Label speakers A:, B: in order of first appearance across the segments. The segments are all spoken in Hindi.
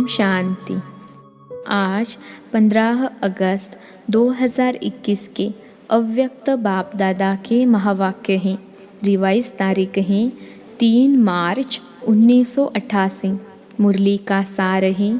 A: शांति। आज 15 अगस्त 2021 के अव्यक्त बाप दादा के महावाक्य हैं। रिवाइज तारीख है 3 मार्च 1988। मुरली का सार है,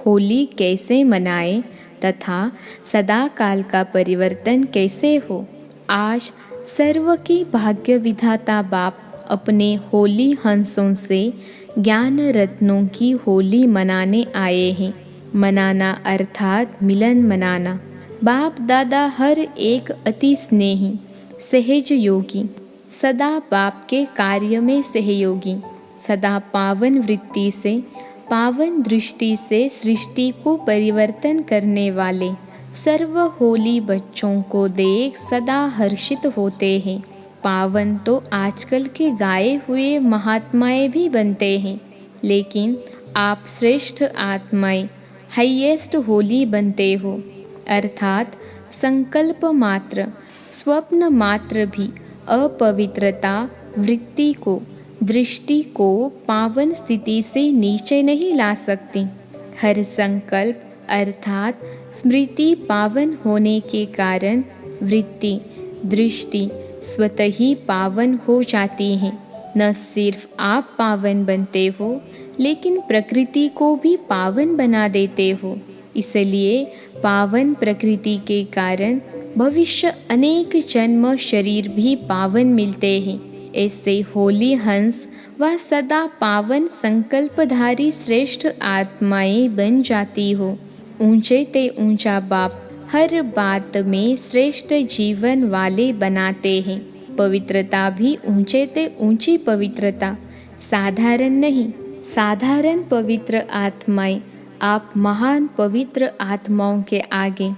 A: होली कैसे मनाए तथा सदा काल का परिवर्तन कैसे हो। आज सर्व के भाग्य विधाता बाप अपने होली हंसों से ज्ञान रत्नों की होली मनाने आए हैं। मनाना अर्थात मिलन मनाना। बाप दादा हर एक अति स्नेही, सहज योगी, सदा बाप के कार्य में सहयोगी, सदा पावन वृत्ति से, पावन दृष्टि से सृष्टि को परिवर्तन करने वाले सर्व होली बच्चों को देख सदा हर्षित होते हैं। पावन तो आजकल के गाए हुए महात्माएं भी बनते हैं, लेकिन आप श्रेष्ठ आत्माएं हाईएस्ट होली बनते हो, अर्थात संकल्प मात्र, स्वप्न मात्र भी अपवित्रता वृत्ति को, दृष्टि को पावन स्थिति से नीचे नहीं ला सकती। हर संकल्प अर्थात स्मृति पावन होने के कारण वृत्ति, दृष्टि स्वतः ही पावन हो जाती हैं। न सिर्फ आप पावन बनते हो, लेकिन प्रकृति को भी पावन बना देते हो। इसलिए पावन प्रकृति के कारण भविष्य अनेक जन्म शरीर भी पावन मिलते हैं। ऐसे होली हंस व सदा पावन संकल्पधारी श्रेष्ठ आत्माएं बन जाती हो। ऊंचे ते ऊंचा बाप हर बात में श्रेष्ठ जीवन वाले बनाते हैं। पवित्रता भी ऊंचे ते ऊंची पवित्रता, साधारण नहीं। साधारण पवित्र आत्माएं आप महान पवित्र आत्माओं के आगे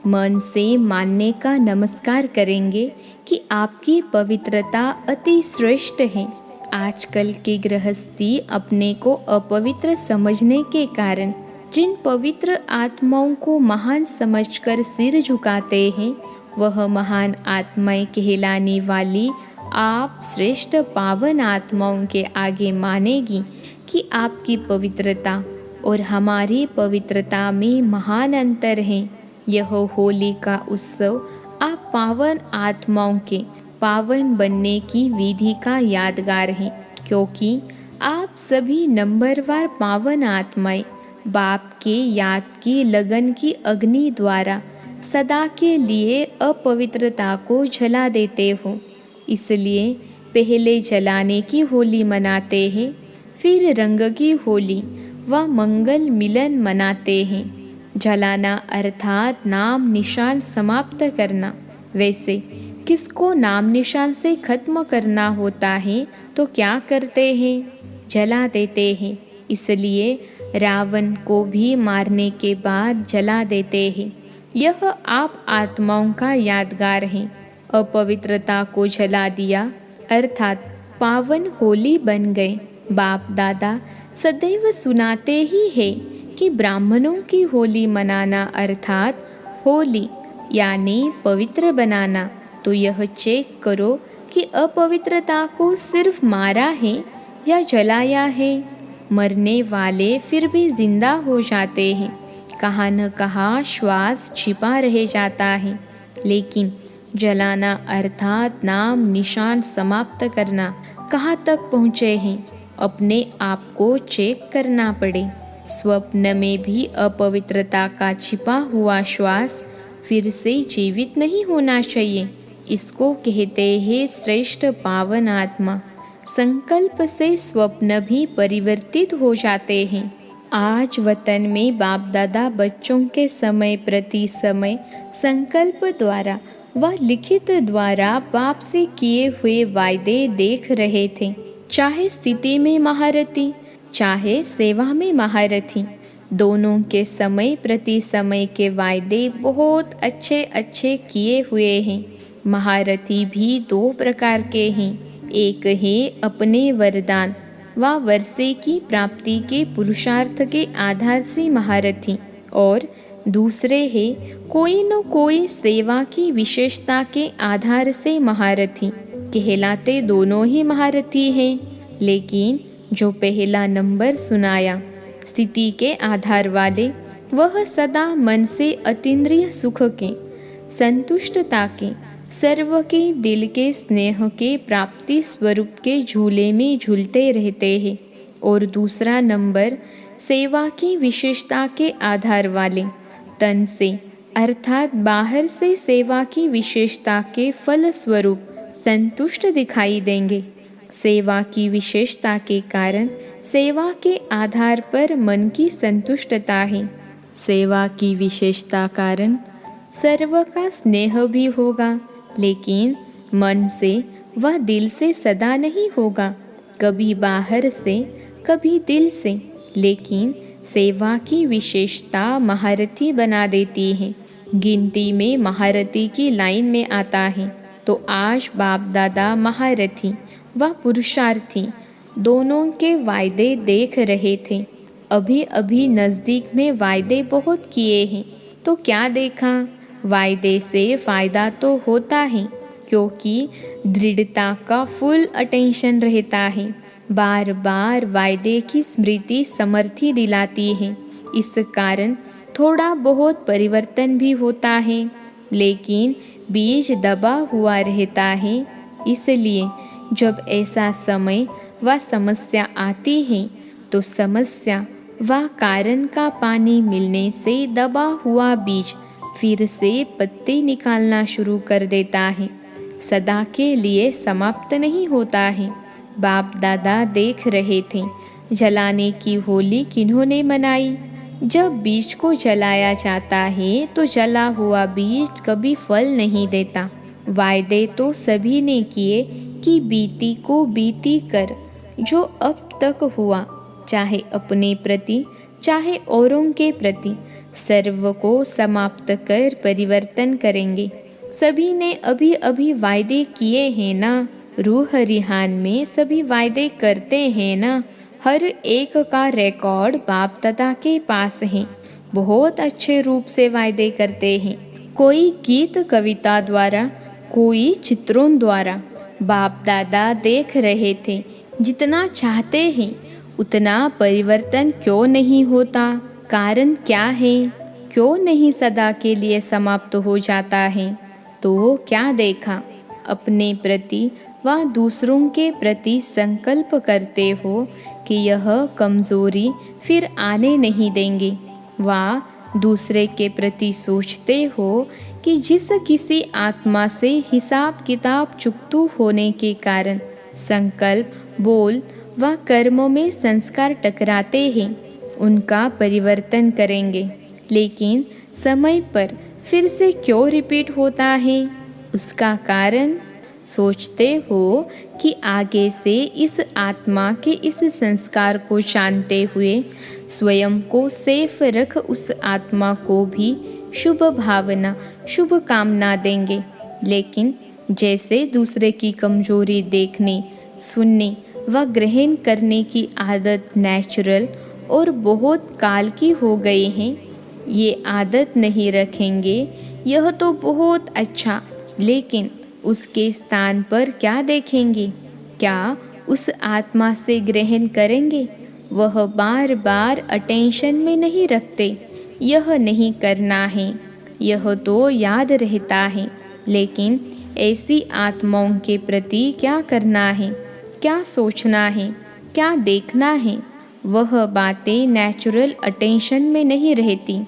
A: मन से मानने का नमस्कार करेंगे कि आपकी पवित्रता अति श्रेष्ठ है। आजकल की गृहस्थी अपने को अपवित्र समझने के कारण जिन पवित्र आत्माओं को महान समझकर सिर झुकाते हैं, वह महान आत्माएं कहलाने वाली आप श्रेष्ठ पावन आत्माओं के आगे मानेगी कि आपकी पवित्रता और हमारी पवित्रता में महान अंतर है। यह होली का उत्सव आप पावन आत्माओं के पावन बनने की विधि का यादगार है, क्योंकि आप सभी नंबरवार पावन आत्माएं बाप के याद की लगन की अग्नि द्वारा सदा के लिए अपवित्रता को जला देते हो। इसलिए पहले जलाने की होली मनाते हैं, फिर रंग की होली व मंगल मिलन मनाते हैं। जलाना अर्थात नाम निशान समाप्त करना। वैसे किसको नाम निशान से खत्म करना होता है तो क्या करते हैं? जला देते हैं। इसलिए रावण को भी मारने के बाद जला देते हैं। यह आप आत्माओं का यादगार है। अपवित्रता को जला दिया अर्थात पावन होली बन गए। बाप दादा सदैव सुनाते ही है कि ब्राह्मणों की होली मनाना अर्थात होली यानी पवित्र बनाना। तो यह चेक करो कि अपवित्रता को सिर्फ मारा है या जलाया है। मरने वाले फिर भी जिंदा हो जाते हैं। कहाँ न कहाँ श्वास छिपा रह जाता है, लेकिन जलाना अर्थात नाम निशान समाप्त करना कहाँ तक पहुँचे हैं, अपने आप को चेक करना पड़े। स्वप्न में भी अपवित्रता का छिपा हुआ श्वास फिर से जीवित नहीं होना चाहिए। इसको कहते हैं श्रेष्ठ पावन आत्मा। संकल्प से स्वप्न भी परिवर्तित हो जाते हैं। आज वतन में बाप दादा बच्चों के समय प्रति समय संकल्प द्वारा व लिखित द्वारा बाप से किए हुए वायदे देख रहे थे। चाहे स्थिति में महारथी, चाहे सेवा में महारथी, दोनों के समय प्रति समय के वायदे बहुत अच्छे अच्छे किए हुए हैं। महारथी भी 2 प्रकार के हैं। एक है अपने वरदान व वर्षे की प्राप्ति के पुरुषार्थ के आधार से महारथी, और दूसरे है कोई न कोई सेवा की विशेषता के आधार से महारथी। कहलाते दोनों ही महारथी हैं, लेकिन जो पहला नंबर सुनाया स्थिति के आधार वाले, वह सदा मन से अतीन्द्रिय सुख के, संतुष्टता के, सर्व के दिल के स्नेह के प्राप्ति स्वरूप के झूले में झूलते रहते हैं। और दूसरा नंबर सेवा की विशेषता के आधार वाले, तन से अर्थात बाहर से सेवा की विशेषता के फल स्वरूप संतुष्ट दिखाई देंगे। सेवा की विशेषता के कारण सेवा के आधार पर मन की संतुष्टता है। सेवा की विशेषता कारण सर्व का स्नेह भी होगा, लेकिन मन से व दिल से सदा नहीं होगा, कभी बाहर से कभी दिल से। लेकिन सेवा की विशेषता महारथी बना देती है। गिनती में महारथी की लाइन में आता है। तो आज बाप दादा महारथी व पुरुषार्थी दोनों के वायदे देख रहे थे। अभी अभी नज़दीक में वायदे बहुत किए हैं। तो क्या देखा? वायदे से फ़ायदा तो होता है, क्योंकि दृढ़ता का फुल अटेंशन रहता है। बार बार वायदे की स्मृति समर्थी दिलाती है। इस कारण थोड़ा बहुत परिवर्तन भी होता है, लेकिन बीज दबा हुआ रहता है। इसलिए जब ऐसा समय व समस्या आती है, तो समस्या व कारण का पानी मिलने से दबा हुआ बीज फिर से पत्ते निकालना शुरू कर देता है। सदा के लिए समाप्त नहीं होता है। बाप दादा देख रहे थे, जलाने की होली किन्होंने मनाई? जब बीज को जलाया जाता है तो जला हुआ बीज कभी फल नहीं देता। वायदे तो सभी ने किए कि बीती को बीती कर जो अब तक हुआ, चाहे अपने प्रति चाहे औरों के प्रति, सर्व को समाप्त कर परिवर्तन करेंगे। सभी ने अभी अभी वायदे किए हैं ना। रूह रिहान में सभी वायदे करते हैं ना। हर एक का रिकॉर्ड बाप दादा के पास है। बहुत अच्छे रूप से वायदे करते हैं। कोई गीत कविता द्वारा, कोई चित्रों द्वारा। बाप दादा देख रहे थे, जितना चाहते हैं उतना परिवर्तन क्यों नहीं होता? कारण क्या है? क्यों नहीं सदा के लिए समाप्त हो जाता है? तो क्या देखा? अपने प्रति व दूसरों के प्रति संकल्प करते हो कि यह कमज़ोरी फिर आने नहीं देंगे। व दूसरे के प्रति सोचते हो कि जिस किसी आत्मा से हिसाब किताब चुकतू होने के कारण संकल्प, बोल व कर्मों में संस्कार टकराते हैं, उनका परिवर्तन करेंगे। लेकिन समय पर फिर से क्यों रिपीट होता है? उसका कारण सोचते हो कि आगे से इस आत्मा के इस संस्कार को जानते हुए स्वयं को सेफ रख उस आत्मा को भी शुभ भावना, शुभ कामना देंगे। लेकिन जैसे दूसरे की कमजोरी देखने, सुनने व ग्रहण करने की आदत नेचुरल और बहुत काल की हो गई है, ये आदत नहीं रखेंगे, यह तो बहुत अच्छा, लेकिन उसके स्थान पर क्या देखेंगे? क्या उस आत्मा से ग्रहण करेंगे? वह बार बार अटेंशन में नहीं रखते, यह नहीं करना है, यह तो याद रहता है। लेकिन ऐसी आत्माओं के प्रति क्या करना है, क्या सोचना है, क्या देखना है, वह बातें नेचुरल अटेंशन में नहीं रहती।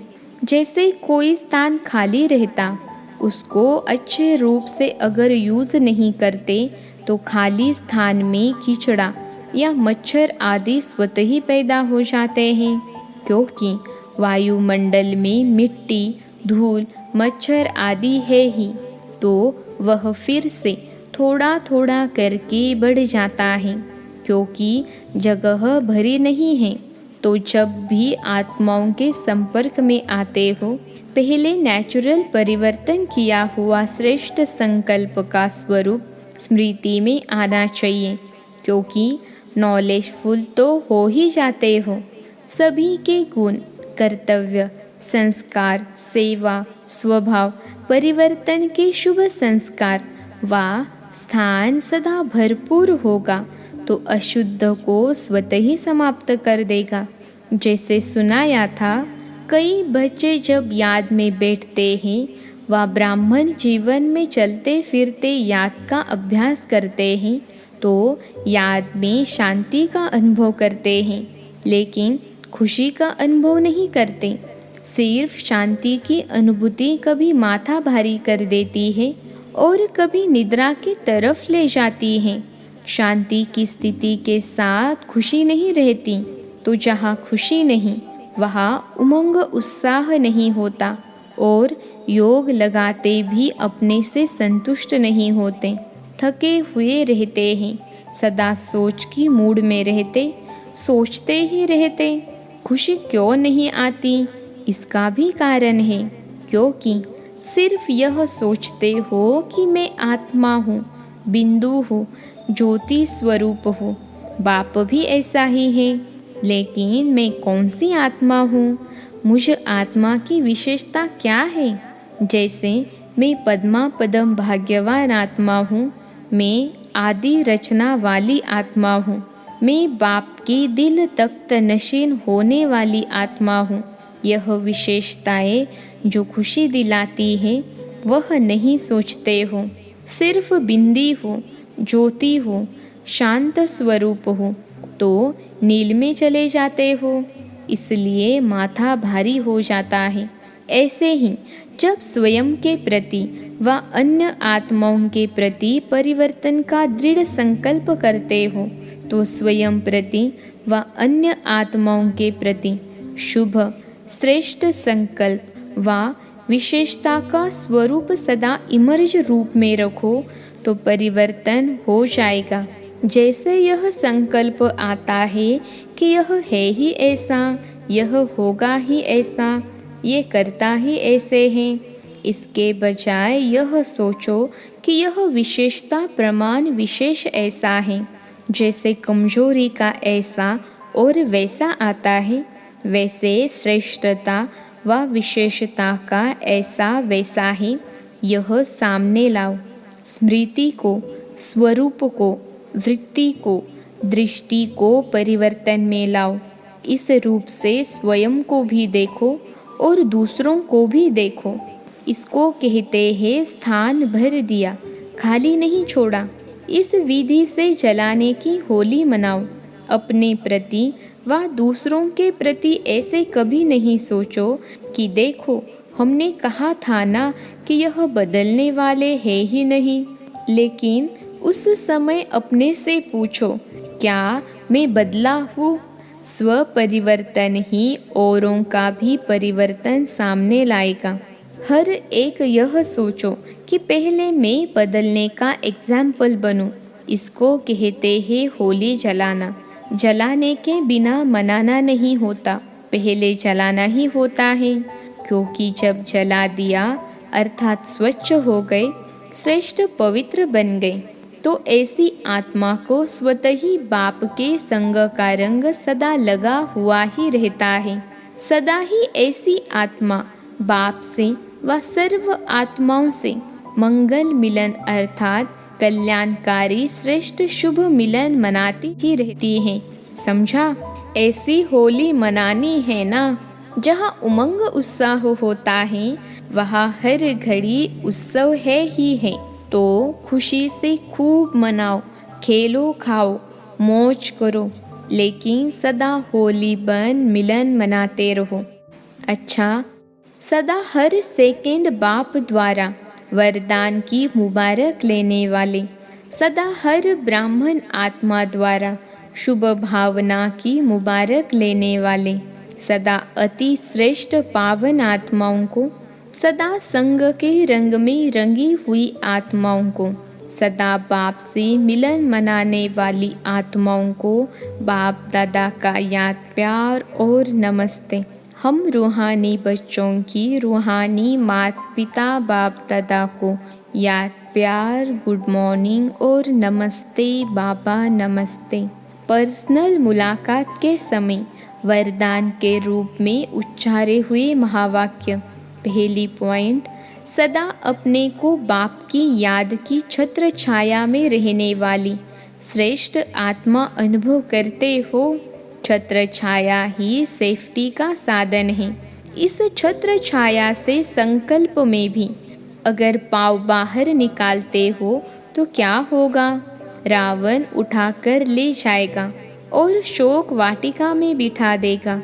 A: जैसे कोई स्थान खाली रहता, उसको अच्छे रूप से अगर यूज़ नहीं करते तो खाली स्थान में कीचड़ा या मच्छर आदि स्वतः ही पैदा हो जाते हैं, क्योंकि वायुमंडल में मिट्टी, धूल, मच्छर आदि है ही। तो वह फिर से थोड़ा थोड़ा करके बढ़ जाता है, क्योंकि जगह भरी नहीं है। तो जब भी आत्माओं के संपर्क में आते हो, पहले नेचुरल परिवर्तन किया हुआ श्रेष्ठ संकल्प का स्वरूप स्मृति में आना चाहिए, क्योंकि नॉलेजफुल तो हो ही जाते हो। सभी के गुण, कर्तव्य, संस्कार, सेवा, स्वभाव परिवर्तन के शुभ संस्कार व स्थान सदा भरपूर होगा, तो अशुद्ध को स्वतः ही समाप्त कर देगा। जैसे सुनाया था, कई बच्चे जब याद में बैठते हैं व ब्राह्मण जीवन में चलते फिरते याद का अभ्यास करते हैं तो याद में शांति का अनुभव करते हैं, लेकिन खुशी का अनुभव नहीं करते। सिर्फ शांति की अनुभूति कभी माथा भारी कर देती है और कभी निद्रा की तरफ ले जाती है। शांति की स्थिति के साथ खुशी नहीं रहती, तो जहाँ खुशी नहीं वहाँ उमंग उत्साह नहीं होता और योग लगाते भी अपने से संतुष्ट नहीं होते, थके हुए रहते हैं, सदा सोच की मूड में रहते, सोचते ही रहते। खुशी क्यों नहीं आती? इसका भी कारण है, क्योंकि सिर्फ यह सोचते हो कि मैं आत्मा हूँ, बिंदु हूँ, ज्योति स्वरूप हूँ। बाप भी ऐसा ही है, लेकिन मैं कौन सी आत्मा हूँ? मुझ आत्मा की विशेषता क्या है? जैसे मैं पद्मा पदम भाग्यवान आत्मा हूँ, मैं आदि रचना वाली आत्मा हूँ, मैं बाप की दिल तख्त नशीन होने वाली आत्मा हूँ। यह विशेषताएं जो खुशी दिलाती है वह नहीं सोचते हो, सिर्फ बिंदी हो, ज्योति हो, शांत स्वरूप हो, तो नील में चले जाते हो, इसलिए माथा भारी हो जाता है। ऐसे ही जब स्वयं के प्रति व अन्य आत्माओं के प्रति परिवर्तन का दृढ़ संकल्प करते हो तो स्वयं प्रति व अन्य आत्माओं के प्रति शुभ श्रेष्ठ संकल्प व विशेषता का स्वरूप सदा इमर्ज रूप में रखो तो परिवर्तन हो जाएगा। जैसे यह संकल्प आता है कि यह है ही ऐसा, यह होगा ही ऐसा, ये करता ही ऐसे है, इसके बजाय यह सोचो कि यह विशेषता प्रमाण विशेष ऐसा है। जैसे कमजोरी का ऐसा और वैसा आता है, वैसे श्रेष्ठता व विशेषता का ऐसा वैसा ही यह सामने लाओ। स्मृति को, स्वरूप को, वृत्ति को, दृष्टि को परिवर्तन में लाओ। इस रूप से स्वयं को भी देखो और दूसरों को भी देखो। इसको कहते हैं स्थान भर दिया, खाली नहीं छोड़ा। इस विधि से जलाने की होली मनाओ। अपने प्रति व दूसरों के प्रति ऐसे कभी नहीं सोचो कि देखो हमने कहा था ना कि यह बदलने वाले है ही नहीं, लेकिन उस समय अपने से पूछो, क्या मैं बदला हूँ? स्व परिवर्तन ही औरों का भी परिवर्तन सामने लाएगा। हर एक यह सोचो कि पहले मैं बदलने का एग्जाम्पल बनूं। इसको कहते हैं होली जलाना। जलाने के बिना मनाना नहीं होता, पहले जलाना ही होता है, क्योंकि जब जला दिया अर्थात स्वच्छ हो गए, श्रेष्ठ पवित्र बन गए, तो ऐसी आत्मा को स्वतः ही बाप के संग का रंग सदा लगा हुआ ही रहता है। सदा ही ऐसी आत्मा बाप से व सर्व आत्माओं से मंगल मिलन अर्थात कल्याणकारी श्रेष्ठ शुभ मिलन मनाती ही रहती है। समझा? ऐसी होली मनानी है ना, जहाँ उमंग उत्साह होता है वहाँ हर घड़ी उत्सव है ही है। तो खुशी से खूब मनाओ, खेलो, खाओ, मौज करो, लेकिन सदा होली बन मिलन मनाते रहो। अच्छा, सदा हर सेकंड बाप द्वारा वरदान की मुबारक लेने वाले, सदा हर ब्राह्मण आत्मा द्वारा शुभ भावना की मुबारक लेने वाले, सदा अति श्रेष्ठ पावन आत्माओं को, सदा संग के रंग में रंगी हुई आत्माओं को, सदा बाप से मिलन मनाने वाली आत्माओं को बाप दादा का याद प्यार और नमस्ते। हम रूहानी बच्चों की रूहानी माता पिता बाप दादा को याद प्यार, गुड मॉर्निंग और नमस्ते बाबा नमस्ते। पर्सनल मुलाकात के समय वरदान के रूप में उच्चारे हुए महावाक्य। पहली पॉइंट, सदा अपने को बाप की याद की छत्र छाया में रहने वाली श्रेष्ठ आत्मा अनुभव करते हो। छत्र छाया ही सेफ्टी का साधन है। इस छत्र छाया से संकल्प में भी अगर पाँव बाहर निकालते हो तो क्या होगा? रावण उठाकर ले जाएगा और शोक वाटिका में बिठा देगा,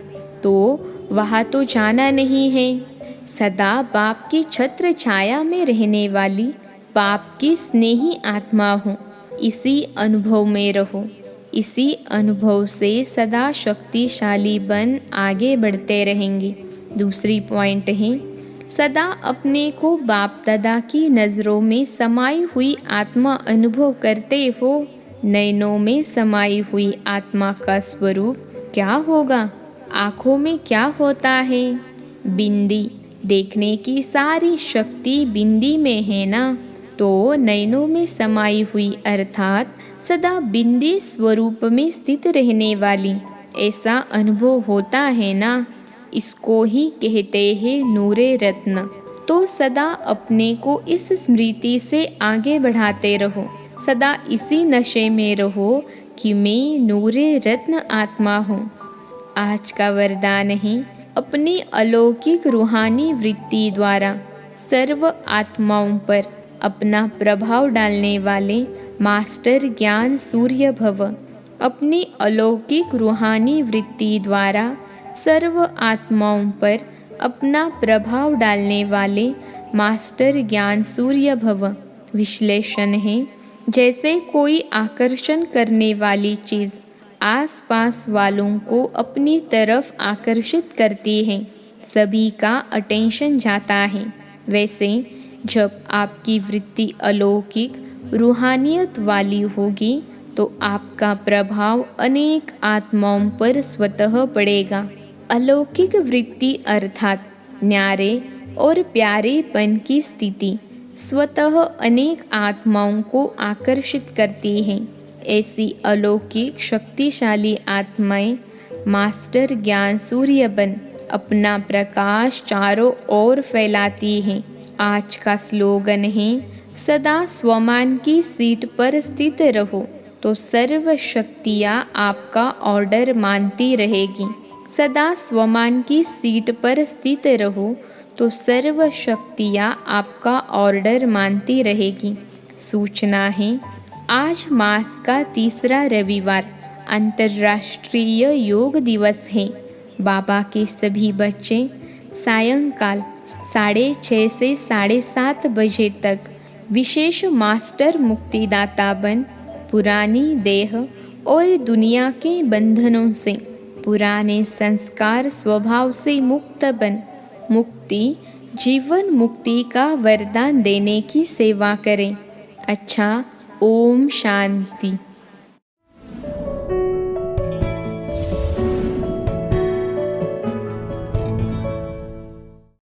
A: तो वहाँ तो जाना नहीं है। सदा बाप की छत्र छाया में रहने वाली बाप की स्नेही आत्मा हो, इसी अनुभव में रहो। इसी अनुभव से सदा शक्तिशाली बन आगे बढ़ते रहेंगे। दूसरी पॉइंट है, सदा अपने को बाप दादा की नज़रों में समाई हुई आत्मा अनुभव करते हो। नयनों में समाई हुई आत्मा का स्वरूप क्या होगा? आँखों में क्या होता है? बिंदी। देखने की सारी शक्ति बिंदी में है ना, तो नयनों में समाई हुई अर्थात सदा बिंदी स्वरूप में स्थित रहने वाली ऐसा अनुभव होता है ना, इसको ही कहते हैं नूरे रत्न। तो सदा अपने को इस स्मृति से आगे बढ़ाते रहो। सदा इसी नशे में रहो कि मैं नूरे रत्न आत्मा हूँ। आज का वरदान है, अपनी अलौकिक रूहानी वृत्ति द्वारा सर्व आत्माओं पर अपना प्रभाव डालने वाले मास्टर ज्ञान सूर्य भव। अपनी अलौकिक रूहानी वृत्ति द्वारा सर्व आत्माओं पर अपना प्रभाव डालने वाले मास्टर ज्ञान सूर्य भव। विश्लेषण है, जैसे कोई आकर्षण करने वाली चीज़ आसपास वालों को अपनी तरफ आकर्षित करती है, सभी का अटेंशन जाता है, वैसे जब आपकी वृत्ति अलौकिक रूहानियत वाली होगी तो आपका प्रभाव अनेक आत्माओं पर स्वतः पड़ेगा। अलौकिक वृत्ति अर्थात न्यारे और प्यारेपन की स्थिति स्वतः अनेक आत्माओं को आकर्षित करती है। ऐसी अलौकिक शक्तिशाली आत्माएं मास्टर ज्ञान सूर्य बन अपना प्रकाश चारों ओर फैलाती हैं। आज का स्लोगन है, सदा स्वमान की सीट पर स्थित रहो तो सर्व शक्तियाँ आपका ऑर्डर मानती रहेगी। सदा स्वमान की सीट पर स्थित रहो तो सर्व शक्तियाँ आपका ऑर्डर मानती रहेगी। सूचना है, आज मास का तीसरा रविवार अंतर्राष्ट्रीय योग दिवस है। बाबा के सभी बच्चे सायंकाल 6:30 से 7:30 बजे तक विशेष मास्टर मुक्तिदाता बन पुरानी देह और दुनिया के बंधनों से, पुराने संस्कार स्वभाव से मुक्त बन मुक्ति जीवन मुक्ति का वरदान देने की सेवा करें। अच्छा, ओम शांति।